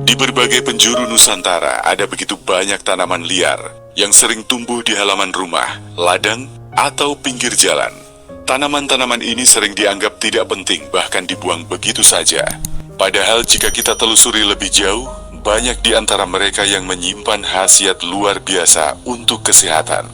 Di berbagai penjuru Nusantara ada begitu banyak tanaman liar yang sering tumbuh di halaman rumah, ladang, atau pinggir jalan. Tanaman-tanaman ini sering dianggap tidak penting, bahkan dibuang begitu saja. Padahal jika kita telusuri lebih jauh, banyak di antara mereka yang menyimpan khasiat luar biasa untuk kesehatan.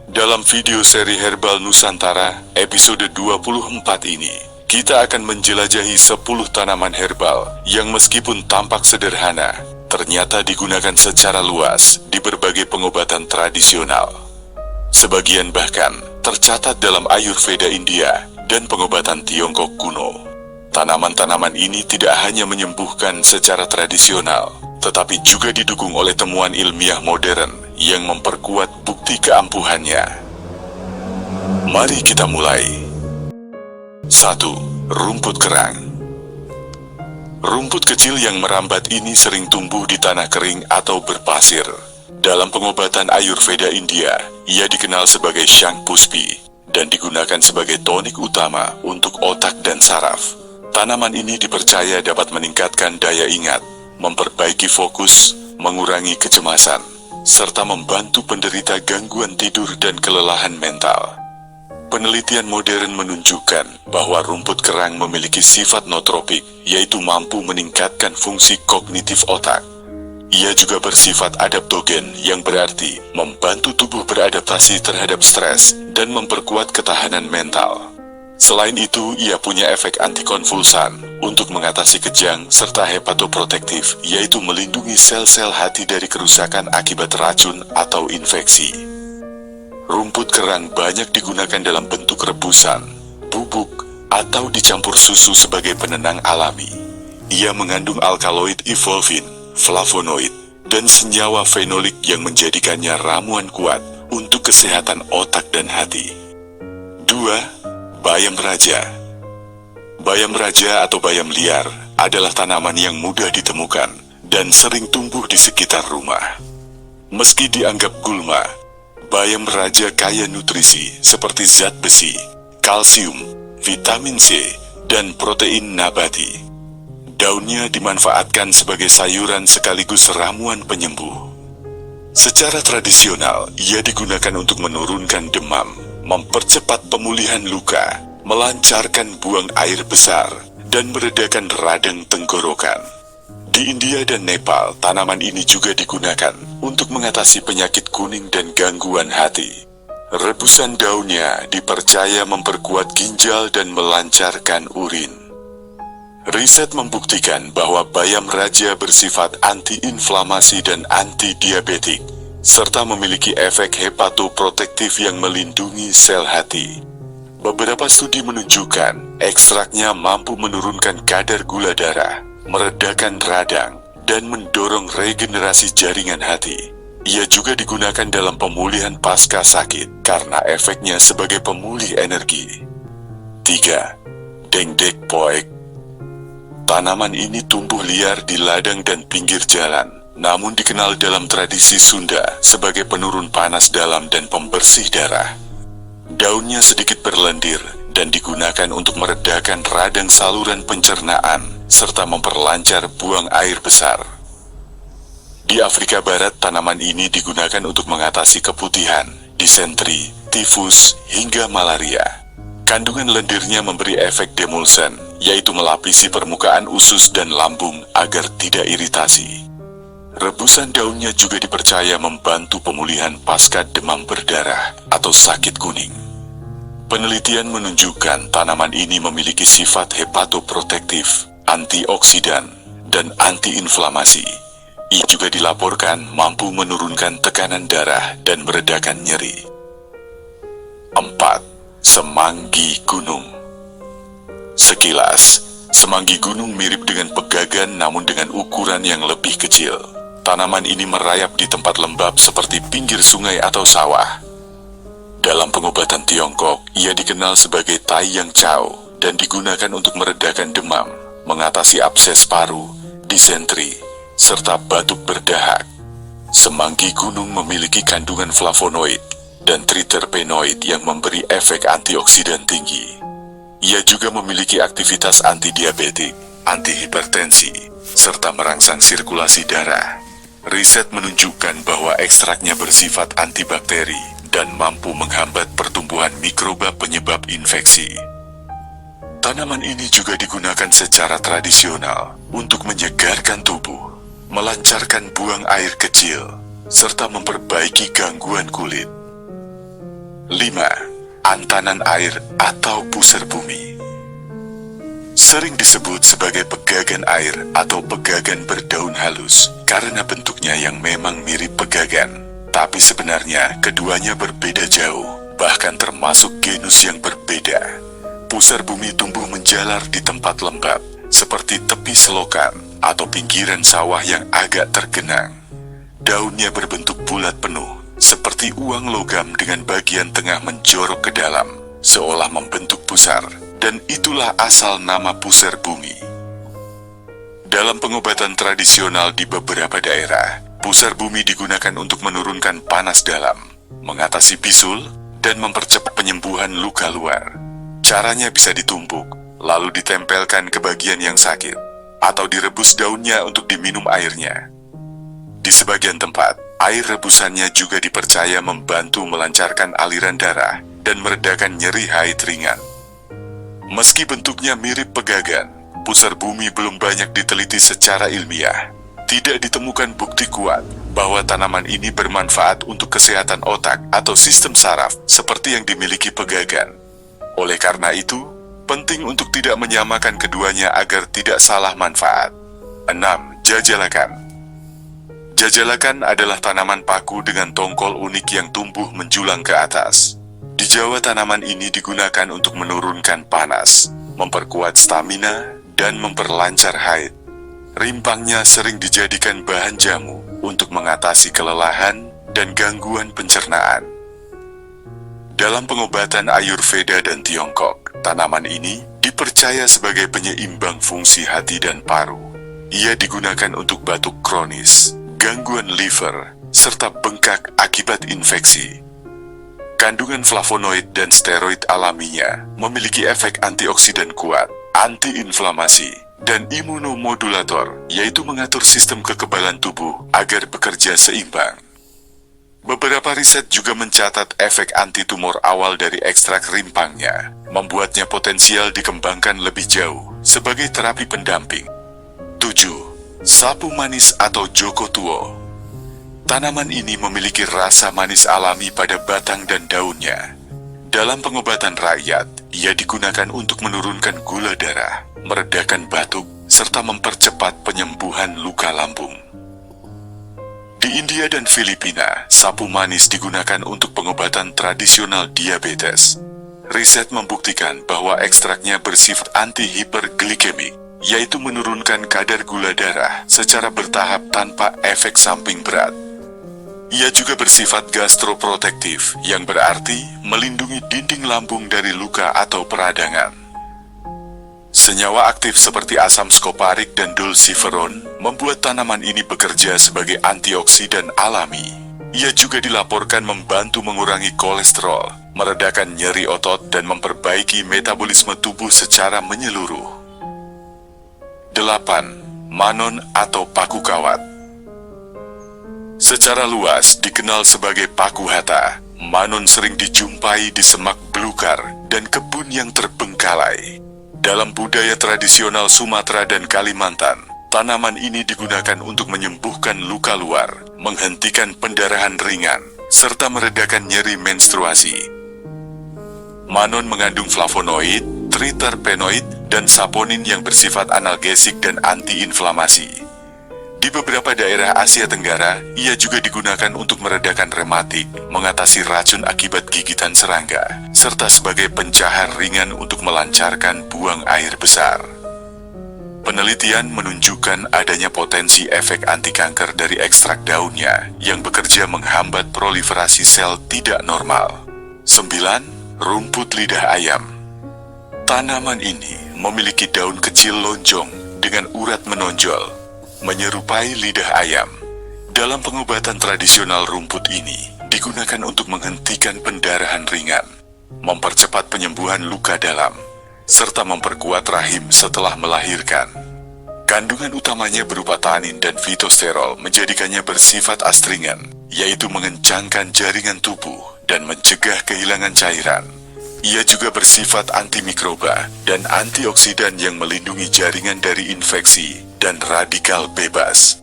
Dalam video seri Herbal Nusantara episode 24 ini, kita akan menjelajahi 10 tanaman herbal yang meskipun tampak sederhana, ternyata digunakan secara luas di berbagai pengobatan tradisional. Sebagian bahkan tercatat dalam Ayurveda India dan pengobatan Tiongkok kuno. Tanaman-tanaman ini tidak hanya menyembuhkan secara tradisional, tetapi juga didukung oleh temuan ilmiah modern yang memperkuat bukti keampuhannya. Mari kita mulai. 1. Rumput kerang. Rumput kecil yang merambat ini sering tumbuh di tanah kering atau berpasir. Dalam pengobatan Ayurveda India, ia dikenal sebagai Shang Puspi dan digunakan sebagai tonik utama untuk otak dan saraf. Tanaman ini dipercaya dapat meningkatkan daya ingat, memperbaiki fokus, mengurangi kecemasan, serta membantu penderita gangguan tidur dan kelelahan mental. Penelitian modern menunjukkan bahwa rumput kerang memiliki sifat nootropik, yaitu mampu meningkatkan fungsi kognitif otak. Ia juga bersifat adaptogen, yang berarti membantu tubuh beradaptasi terhadap stres dan memperkuat ketahanan mental. Selain itu, ia punya efek antikonvulsan untuk mengatasi kejang serta hepatoprotektif, yaitu melindungi sel-sel hati dari kerusakan akibat racun atau infeksi. Rumput kerang banyak digunakan dalam bentuk rebusan, bubuk, atau dicampur susu sebagai penenang alami. Ia mengandung alkaloid evolvin, flavonoid, dan senyawa fenolik yang menjadikannya ramuan kuat untuk kesehatan otak dan hati. 2. Bayam raja. Bayam raja atau bayam liar adalah tanaman yang mudah ditemukan dan sering tumbuh di sekitar rumah. Meski dianggap gulma, bayam raja kaya nutrisi seperti zat besi, kalsium, vitamin C, dan protein nabati. Daunnya dimanfaatkan sebagai sayuran sekaligus ramuan penyembuh. Secara tradisional, ia digunakan untuk menurunkan demam, mempercepat pemulihan luka, melancarkan buang air besar, dan meredakan radang tenggorokan. Di India dan Nepal, tanaman ini juga digunakan untuk mengatasi penyakit kuning dan gangguan hati. Rebusan daunnya dipercaya memperkuat ginjal dan melancarkan urin. Riset membuktikan bahwa bayam raja bersifat anti-inflamasi dan anti-diabetik, serta memiliki efek hepatoprotektif yang melindungi sel hati. Beberapa studi menunjukkan ekstraknya mampu menurunkan kadar gula darah, meredakan radang, dan mendorong regenerasi jaringan hati. Ia juga digunakan dalam pemulihan pasca sakit karena efeknya sebagai pemulih energi. 3. Dengdek poek. Tanaman ini tumbuh liar di ladang dan pinggir jalan, namun dikenal dalam tradisi Sunda sebagai penurun panas dalam dan pembersih darah. Daunnya sedikit berlendir dan digunakan untuk meredakan radang saluran pencernaan serta memperlancar buang air besar. Di Afrika Barat, tanaman ini digunakan untuk mengatasi keputihan, disentri, tifus, hingga malaria. Kandungan lendirnya memberi efek demulsen, yaitu melapisi permukaan usus dan lambung agar tidak iritasi. Rebusan daunnya juga dipercaya membantu pemulihan pasca demam berdarah atau sakit kuning. Penelitian menunjukkan tanaman ini memiliki sifat hepatoprotektif, antioksidan, dan antiinflamasi. Ia juga dilaporkan mampu menurunkan tekanan darah dan meredakan nyeri. 4. Semanggi gunung. Sekilas, semanggi gunung mirip dengan pegagan namun dengan ukuran yang lebih kecil. Tanaman ini merayap di tempat lembab seperti pinggir sungai atau sawah. Dalam pengobatan Tiongkok, ia dikenal sebagai Tai Yang Chao dan digunakan untuk meredakan demam, mengatasi abses paru, disentri, serta batuk berdahak. Semanggi gunung memiliki kandungan flavonoid dan triterpenoid yang memberi efek antioksidan tinggi. Ia juga memiliki aktivitas antidiabetik antihipertensi, serta merangsang sirkulasi darah. Riset menunjukkan bahwa ekstraknya bersifat antibakteri dan mampu menghambat pertumbuhan mikroba penyebab infeksi. Tanaman ini juga digunakan secara tradisional untuk menyegarkan tubuh, melancarkan buang air kecil, serta memperbaiki gangguan kulit. 5. Antanan air atau puser bumi. Sering disebut sebagai pegagan air atau pegagan berdaun halus karena bentuknya yang memang mirip pegagan. Tapi sebenarnya keduanya berbeda jauh, bahkan termasuk genus yang berbeda. Puser bumi tumbuh menjalar di tempat lembab, seperti tepi selokan atau pinggiran sawah yang agak tergenang. Daunnya berbentuk bulat penuh, seperti uang logam dengan bagian tengah menjorok ke dalam, seolah membentuk pusar. Dan itulah asal nama puser bumi. Dalam pengobatan tradisional di beberapa daerah, puser bumi digunakan untuk menurunkan panas dalam, mengatasi bisul, dan mempercepat penyembuhan luka luar. Caranya bisa ditumbuk, lalu ditempelkan ke bagian yang sakit, atau direbus daunnya untuk diminum airnya. Di sebagian tempat, air rebusannya juga dipercaya membantu melancarkan aliran darah dan meredakan nyeri haid ringan. Meski bentuknya mirip pegagan, puser bumi belum banyak diteliti secara ilmiah. Tidak ditemukan bukti kuat bahwa tanaman ini bermanfaat untuk kesehatan otak atau sistem saraf seperti yang dimiliki pegagan. Oleh karena itu, penting untuk tidak menyamakan keduanya agar tidak salah manfaat. 6. Jajalakan. Jajalakan adalah tanaman paku dengan tongkol unik yang tumbuh menjulang ke atas. Di Jawa, tanaman ini digunakan untuk menurunkan panas, memperkuat stamina, dan memperlancar haid. Rimpangnya sering dijadikan bahan jamu untuk mengatasi kelelahan dan gangguan pencernaan. Dalam pengobatan Ayurveda dan Tiongkok, tanaman ini dipercaya sebagai penyeimbang fungsi hati dan paru. Ia digunakan untuk batuk kronis, gangguan liver, serta bengkak akibat infeksi. Kandungan flavonoid dan steroid alaminya memiliki efek antioksidan kuat, antiinflamasi, dan imunomodulator, yaitu mengatur sistem kekebalan tubuh agar bekerja seimbang. Beberapa riset juga mencatat efek antitumor awal dari ekstrak rimpangnya, membuatnya potensial dikembangkan lebih jauh sebagai terapi pendamping. 7. Sapu manis atau joko tuo. Tanaman ini memiliki rasa manis alami pada batang dan daunnya. Dalam pengobatan rakyat, ia digunakan untuk menurunkan gula darah, meredakan batuk, serta mempercepat penyembuhan luka lambung. Di India dan Filipina, sapu manis digunakan untuk pengobatan tradisional diabetes. Riset membuktikan bahwa ekstraknya bersifat anti-hiperglikemik, yaitu menurunkan kadar gula darah secara bertahap tanpa efek samping berat. Ia juga bersifat gastroprotektif, yang berarti melindungi dinding lambung dari luka atau peradangan. Senyawa aktif seperti asam skoparik dan dulciferon membuat tanaman ini bekerja sebagai antioksidan alami. Ia juga dilaporkan membantu mengurangi kolesterol, meredakan nyeri otot, dan memperbaiki metabolisme tubuh secara menyeluruh. 8. Manon atau paku kawat. Secara luas dikenal sebagai paku hata, manon sering dijumpai di semak belukar dan kebun yang terbengkalai. Dalam budaya tradisional Sumatera dan Kalimantan, tanaman ini digunakan untuk menyembuhkan luka luar, menghentikan pendarahan ringan, serta meredakan nyeri menstruasi. Manon mengandung flavonoid, triterpenoid, dan saponin yang bersifat analgesik dan antiinflamasi. Di beberapa daerah Asia Tenggara, ia juga digunakan untuk meredakan rematik, mengatasi racun akibat gigitan serangga, serta sebagai pencahar ringan untuk melancarkan buang air besar. Penelitian menunjukkan adanya potensi efek anti kanker dari ekstrak daunnya yang bekerja menghambat proliferasi sel tidak normal. 9. Rumput lidah ayam. Tanaman ini memiliki daun kecil lonjong dengan urat menonjol, menyerupai lidah ayam. Dalam pengobatan tradisional, rumput ini digunakan untuk menghentikan pendarahan ringan, mempercepat penyembuhan luka dalam, serta memperkuat rahim setelah melahirkan. Kandungan utamanya berupa tanin dan fitosterol menjadikannya bersifat astringan, yaitu mengencangkan jaringan tubuh dan mencegah kehilangan cairan. Ia juga bersifat antimikroba dan antioksidan yang melindungi jaringan dari infeksi dan radikal bebas.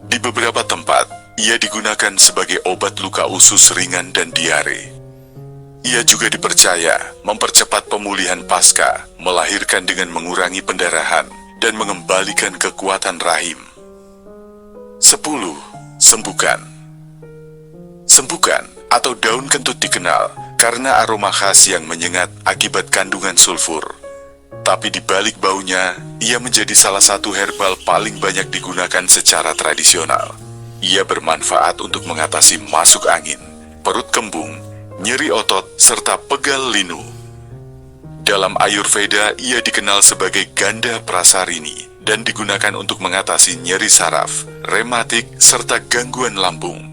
Di beberapa tempat, ia digunakan sebagai obat luka usus ringan dan diare. Ia juga dipercaya mempercepat pemulihan pasca melahirkan dengan mengurangi pendarahan dan mengembalikan kekuatan rahim. 10. Sembukan. Sembukan atau daun kentut dikenal karena aroma khas yang menyengat akibat kandungan sulfur. Tapi di balik baunya, ia menjadi salah satu herbal paling banyak digunakan secara tradisional. Ia bermanfaat untuk mengatasi masuk angin, perut kembung, nyeri otot, serta pegal linu. Dalam Ayurveda, ia dikenal sebagai ganda prasarini dan digunakan untuk mengatasi nyeri saraf, rematik, serta gangguan lambung.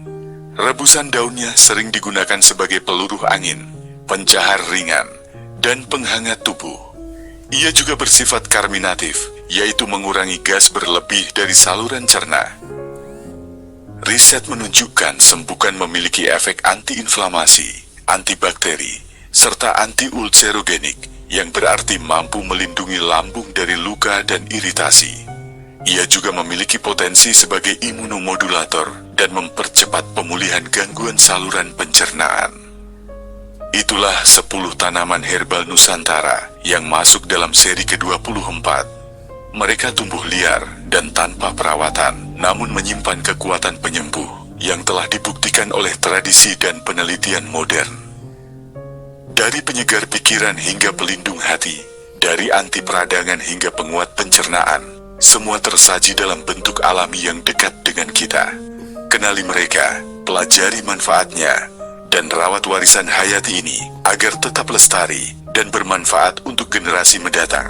Rebusan daunnya sering digunakan sebagai peluruh angin, pencahar ringan, dan penghangat tubuh. Ia juga bersifat karminatif, yaitu mengurangi gas berlebih dari saluran cerna. Riset menunjukkan sembukan memiliki efek antiinflamasi, antibakteri, serta anti-ulcerogenik, yang berarti mampu melindungi lambung dari luka dan iritasi. Ia juga memiliki potensi sebagai imunomodulator dan mempercepat pemulihan gangguan saluran pencernaan. Itulah 10 tanaman herbal Nusantara yang masuk dalam seri ke-24. Mereka tumbuh liar dan tanpa perawatan, namun menyimpan kekuatan penyembuh yang telah dibuktikan oleh tradisi dan penelitian modern. Dari penyegar pikiran hingga pelindung hati, dari anti peradangan hingga penguat pencernaan, semua tersaji dalam bentuk alami yang dekat dengan kita. Kenali mereka, pelajari manfaatnya, dan rawat warisan hayati ini agar tetap lestari dan bermanfaat untuk generasi mendatang.